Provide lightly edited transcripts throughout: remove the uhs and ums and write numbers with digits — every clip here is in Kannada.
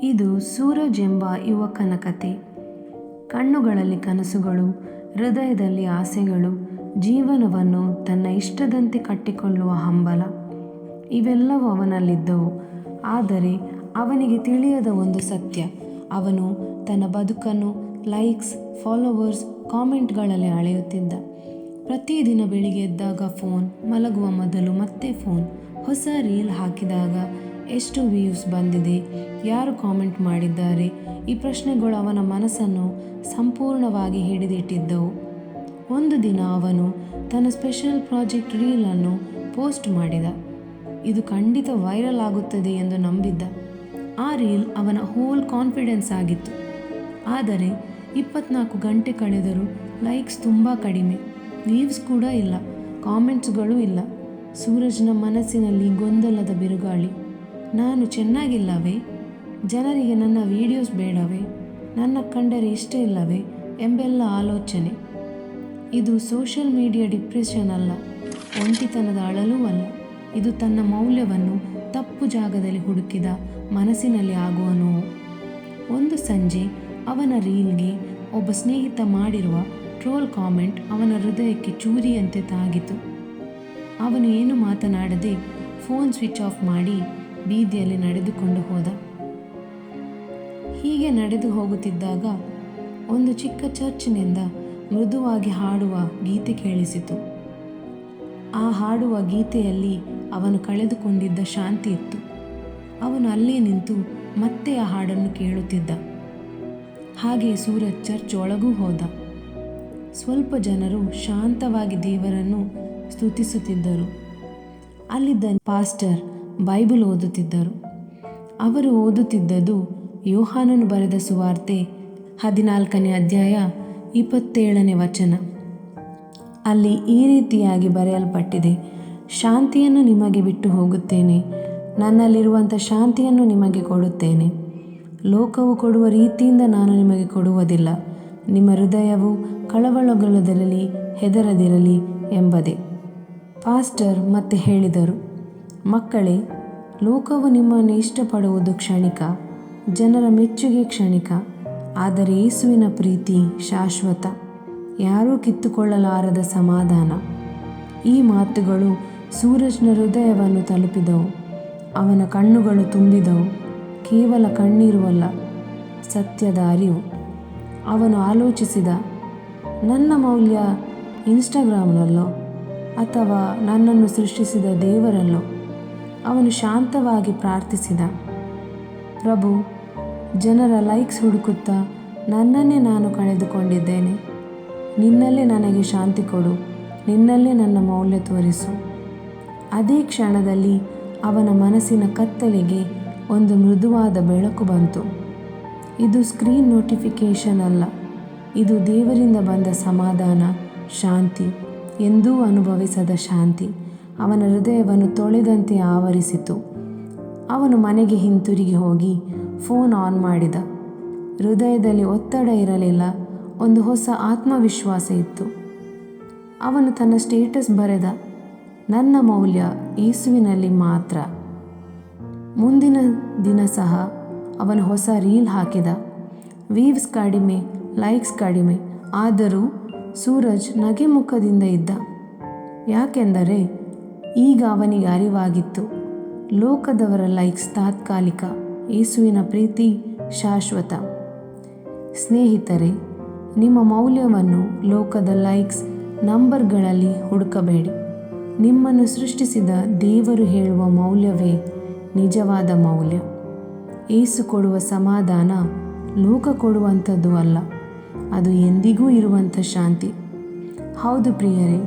ಇದು ಸೂರಜ್ ಎಂಬ ಯುವಕನ ಕತೆ. ಕಣ್ಣುಗಳಲ್ಲಿ ಕನಸುಗಳು, ಹೃದಯದಲ್ಲಿ ಆಸೆಗಳು, ಜೀವನವನ್ನು ತನ್ನ ಇಷ್ಟದಂತೆ ಕಟ್ಟಿಕೊಳ್ಳುವ ಹಂಬಲ ಇವೆಲ್ಲವೂ ಅವನಲ್ಲಿದ್ದವು. ಆದರೆ ಅವನಿಗೆ ತಿಳಿಯದ ಒಂದು ಸತ್ಯ, ಅವನು ತನ್ನ ಬದುಕನ್ನು ಲೈಕ್ಸ್, ಫಾಲೋವರ್ಸ್, ಕಾಮೆಂಟ್ಗಳಲ್ಲಿ ಅಳೆಯುತ್ತಿದ್ದ. ಪ್ರತಿದಿನ ಬೆಳಿಗ್ಗೆ ಎದ್ದಾಗ ಫೋನ್, ಮಲಗುವ ಮೊದಲು ಮತ್ತೆ ಫೋನ್. ಹೊಸ ರೀಲ್ ಹಾಕಿದಾಗ ಎಷ್ಟು ವ್ಯೂಸ್ ಬಂದಿದೆ, ಯಾರು ಕಾಮೆಂಟ್ ಮಾಡಿದ್ದಾರೆ, ಈ ಪ್ರಶ್ನೆಗಳು ಅವನ ಮನಸ್ಸನ್ನು ಸಂಪೂರ್ಣವಾಗಿ ಹಿಡಿದಿಟ್ಟಿದ್ದವು. ಒಂದು ದಿನ ಅವನು ತನ್ನ ಸ್ಪೆಷಲ್ ಪ್ರಾಜೆಕ್ಟ್ ರೀಲನ್ನು ಪೋಸ್ಟ್ ಮಾಡಿದ. ಇದು ಖಂಡಿತ ವೈರಲ್ ಆಗುತ್ತದೆ ಎಂದು ನಂಬಿದ್ದ. ಆ ರೀಲ್ ಅವನ ಹೋಲ್ ಕಾನ್ಫಿಡೆನ್ಸ್ ಆಗಿತ್ತು. ಆದರೆ 24 ಗಂಟೆ ಕಳೆದರೂ ಲೈಕ್ಸ್ ತುಂಬ ಕಡಿಮೆ, ವ್ಯೂಸ್ ಕೂಡ ಇಲ್ಲ, ಕಾಮೆಂಟ್ಸ್ಗಳೂ ಇಲ್ಲ. ಸೂರಜ್ನ ಮನಸ್ಸಿನಲ್ಲಿ ಗೊಂದಲದ ಬಿರುಗಾಳಿ. ನಾನು ಚೆನ್ನಾಗಿಲ್ಲವೇ? ಜನರಿಗೆ ನನ್ನ ವಿಡಿಯೋಸ್ ಬೇಡವೇ? ನನ್ನ ಕಂಡರೆ ಇಷ್ಟ ಇಲ್ಲವೇ ಎಂಬೆಲ್ಲ ಆಲೋಚನೆ. ಇದು ಸೋಷಿಯಲ್ ಮೀಡಿಯಾ ಡಿಪ್ರೆಷನ್ ಅಲ್ಲ, ಒಂಟಿತನದ ಅಳಲೂ ಅಲ್ಲ. ಇದು ತನ್ನ ಮೌಲ್ಯವನ್ನು ತಪ್ಪು ಜಾಗದಲ್ಲಿ ಹುಡುಕಿದ ಮನಸ್ಸಿನಲ್ಲಿ ಆಗುವ ನೋವು. ಒಂದು ಸಂಜೆ ಅವನ ರೀಲ್ಗೆ ಒಬ್ಬ ಸ್ನೇಹಿತ ಮಾಡಿರುವ ಟ್ರೋಲ್ ಕಾಮೆಂಟ್ ಅವನ ಹೃದಯಕ್ಕೆ ಚೂರಿಯಂತೆ ತಾಗಿತು. ಅವನು ಏನು ಮಾತನಾಡದೆ ಫೋನ್ ಸ್ವಿಚ್ ಆಫ್ ಮಾಡಿ ಬೀದಿಯಲ್ಲಿ ನಡೆದುಕೊಂಡು ಹೋದ. ಹೀಗೆ ನಡೆದು ಹೋಗುತ್ತಿದ್ದಾಗ ಒಂದು ಚಿಕ್ಕ ಚರ್ಚ್ನಿಂದ ಮೃದುವಾಗಿ ಹಾಡುವ ಗೀತೆ ಕೇಳಿಸಿತು. ಆ ಹಾಡುವ ಗೀತೆಯಲ್ಲಿ ಅವನು ಕಳೆದುಕೊಂಡಿದ್ದ ಶಾಂತಿ ಇತ್ತು. ಅವನು ಅಲ್ಲೇ ನಿಂತು ಮತ್ತೆ ಆ ಹಾಡನ್ನು ಕೇಳುತ್ತಿದ್ದ. ಹಾಗೆ ಸೂರಜ್ ಚರ್ಚ್ ಒಳಗೂ ಹೋದ. ಸ್ವಲ್ಪ ಜನರು ಶಾಂತವಾಗಿ ದೇವರನ್ನು ಸ್ತುತಿಸುತ್ತಿದ್ದರು. ಅಲ್ಲಿದ್ದ ಪಾಸ್ಟರ್ ಬೈಬಲ್ ಓದುತ್ತಿದ್ದರು. ಅವರು ಓದುತ್ತಿದ್ದದ್ದು ಯೋಹಾನನು ಬರೆದ ಸುವಾರ್ತೆ 14ನೇ ಅಧ್ಯಾಯ 27ನೇ ವಚನ. ಅಲ್ಲಿ ಈ ರೀತಿಯಾಗಿ ಬರೆಯಲ್ಪಟ್ಟಿದೆ: ಶಾಂತಿಯನ್ನು ನಿಮಗೆ ಬಿಟ್ಟು ಹೋಗುತ್ತೇನೆ, ನನ್ನಲ್ಲಿರುವಂಥ ಶಾಂತಿಯನ್ನು ನಿಮಗೆ ಕೊಡುತ್ತೇನೆ. ಲೋಕವು ಕೊಡುವ ರೀತಿಯಿಂದ ನಾನು ನಿಮಗೆ ಕೊಡುವುದಿಲ್ಲ. ನಿಮ್ಮ ಹೃದಯವು ಕಳವಳಗೊಳ್ಳದಿರಲಿ, ಹೆದರದಿರಲಿ ಎಂಬುದೇ. ಪಾಸ್ಟರ್ ಮತ್ತೆ ಹೇಳಿದರು: ಮಕ್ಕಳೇ, ಲೋಕವು ನಿಮ್ಮನ್ನು ಇಷ್ಟಪಡುವುದು ಕ್ಷಣಿಕ, ಜನರ ಮೆಚ್ಚುಗೆ ಕ್ಷಣಿಕ, ಆದರೆ ಯೇಸುವಿನ ಪ್ರೀತಿ ಶಾಶ್ವತ, ಯಾರೂ ಕಿತ್ತುಕೊಳ್ಳಲಾರದ ಸಮಾಧಾನ. ಈ ಮಾತುಗಳು ಸೂರಜ್ನ ಹೃದಯವನ್ನು ತಲುಪಿದವು. ಅವನ ಕಣ್ಣುಗಳು ತುಂಬಿದವು. ಕೇವಲ ಕಣ್ಣೀರು ಅಲ್ಲ, ಸತ್ಯದ ಅರಿವು. ಅವನು ಆಲೋಚಿಸಿದ, ನನ್ನ ಮೌಲ್ಯ ಇನ್ಸ್ಟಾಗ್ರಾಮ್ನಲ್ಲೋ ಅಥವಾ ನನ್ನನ್ನು ಸೃಷ್ಟಿಸಿದ ದೇವರಲ್ಲೋ? ಅವನು ಶಾಂತವಾಗಿ ಪ್ರಾರ್ಥಿಸಿದ: ಪ್ರಭು, ಜನರ ಲೈಕ್ಸ್ ಹುಡುಕುತ್ತಾ ನನ್ನನ್ನೇ ನಾನು ಕಳೆದುಕೊಂಡಿದ್ದೇನೆ. ನಿನ್ನಲ್ಲೇ ನನಗೆ ಶಾಂತಿ ಕೊಡು, ನಿನ್ನಲ್ಲೇ ನನ್ನ ಮೌಲ್ಯ ತೋರಿಸು. ಅದೇ ಕ್ಷಣದಲ್ಲಿ ಅವನ ಮನಸ್ಸಿನ ಕತ್ತಲೆಗೆ ಒಂದು ಮೃದುವಾದ ಬೆಳಕು ಬಂತು. ಇದು ಸ್ಕ್ರೀನ್ ನೋಟಿಫಿಕೇಷನ್ ಅಲ್ಲ, ಇದು ದೇವರಿಂದ ಬಂದ ಸಮಾಧಾನ, ಶಾಂತಿ, ಎಂದೂ ಅನುಭವಿಸದ ಶಾಂತಿ. ಅವನ ಹೃದಯವನ್ನು ತೊಳೆದಂತೆ ಆವರಿಸಿತು. ಅವನು ಮನೆಗೆ ಹಿಂತಿರುಗಿ ಹೋಗಿ ಫೋನ್ ಆನ್ ಮಾಡಿದ. ಹೃದಯದಲ್ಲಿ ಒತ್ತಡ ಇರಲಿಲ್ಲ, ಒಂದು ಹೊಸ ಆತ್ಮವಿಶ್ವಾಸ ಇತ್ತು. ಅವನು ತನ್ನ ಸ್ಟೇಟಸ್ ಬರೆದ: ನನ್ನ ಮೌಲ್ಯ ಯೇಸುವಿನಲ್ಲಿ ಮಾತ್ರ. ಮುಂದಿನ ದಿನ ಸಹ ಅವನು ಹೊಸ ರೀಲ್ ಹಾಕಿದ. ವ್ಯೂಸ್ ಕಡಿಮೆ, ಲೈಕ್ಸ್ ಕಡಿಮೆ, ಆದರೂ ಸೂರಜ್ ನಗೆ ಮುಖದಿಂದ ಇದ್ದ. ಯಾಕೆಂದರೆ ಈಗ ಅವನಿಗೆ ಅರಿವಾಗಿತ್ತು, ಲೋಕದವರ ಲೈಕ್ಸ್ ತಾತ್ಕಾಲಿಕ, ಯೇಸುವಿನ ಪ್ರೀತಿ ಶಾಶ್ವತ. ಸ್ನೇಹಿತರೆ, ನಿಮ್ಮ ಮೌಲ್ಯವನ್ನು ಲೋಕದ ಲೈಕ್ಸ್, ನಂಬರ್ಗಳಲ್ಲಿ ಹುಡುಕಬೇಡಿ. ನಿಮ್ಮನ್ನು ಸೃಷ್ಟಿಸಿದ ದೇವರು ಹೇಳುವ ಮೌಲ್ಯವೇ ನಿಜವಾದ ಮೌಲ್ಯ. ಯೇಸು ಕೊಡುವ ಸಮಾಧಾನ ಲೋಕ ಕೊಡುವಂಥದ್ದು ಅಲ್ಲ, ಅದು ಎಂದಿಗೂ ಇರುವಂಥ ಶಾಂತಿ. ಹೌದು ಪ್ರಿಯರೇ,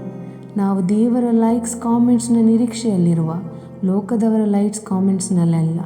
ನಾವು ದೇವರ ಲೈಕ್ಸ್, ಕಾಮೆಂಟ್ಸ್ನ ನಿರೀಕ್ಷೆಯಲ್ಲಿರುವ, ಲೋಕದವರ ಲೈಕ್ಸ್, ಕಾಮೆಂಟ್ಸ್ನಲ್ಲ.